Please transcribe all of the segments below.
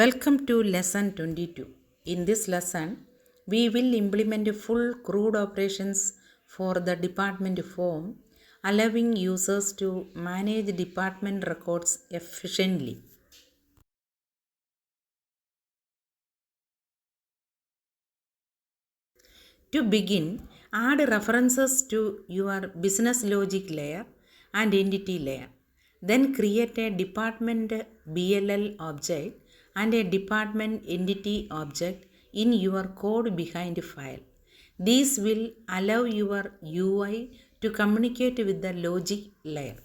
Welcome to lesson 22. In this lesson, we will implement full CRUD operations for the department form, allowing users to manage department records efficiently. To begin, add references to your business logic layer and entity layer. Then create a department BLL object and a department entity object in your code behind file. These will allow your UI to communicate with the logic layer.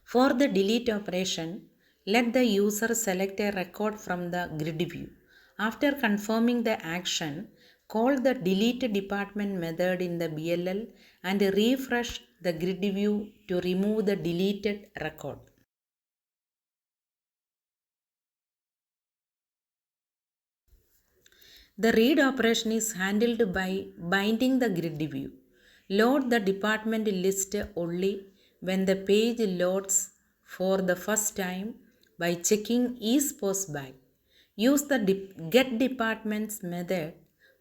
For the delete operation, let the user select a record from the grid view. After confirming the action, call the delete department method in the BLL and refresh the grid view to remove the deleted record. The read operation is handled by binding the grid view. Load the department list only when the page loads for the first time by checking is post by. Use the get departments method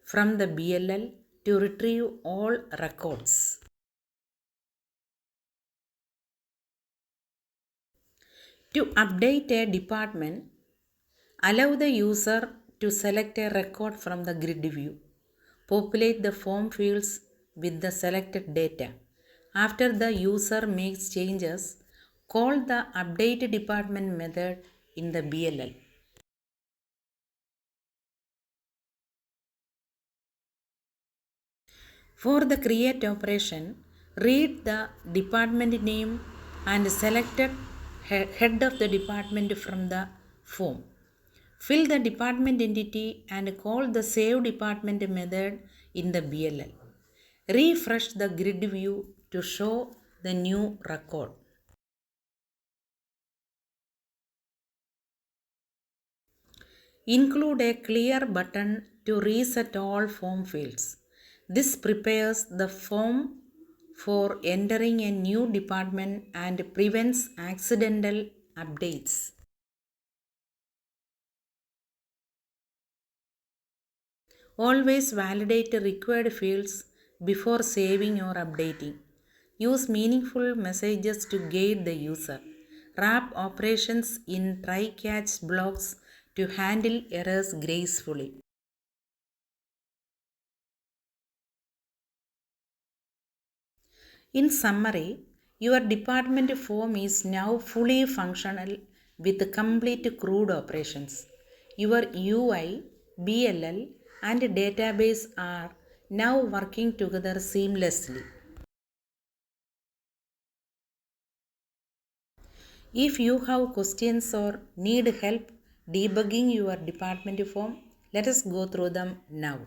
from the BLL to retrieve all records. To update a department, allow the user to select a record from the grid view. Populate the form fields with the selected data. After the user makes changes, call the update department method in the BLL. For the create operation, read the department name and selected head of the department from the form. Fill the department entity and call the save department method in the BLL. Refresh the grid view to show the new record. Include a clear button to reset all form fields. This prepares the form for entering a new department and prevents accidental updates. Always validate required fields before saving or updating. Use meaningful messages to guide the user. Wrap operations in try-catch blocks to handle errors gracefully. In summary, your department form is now fully functional with complete CRUD operations. Your UI, BLL, and database are now working together seamlessly. If you have questions or need help debugging your department form, let us go through them now.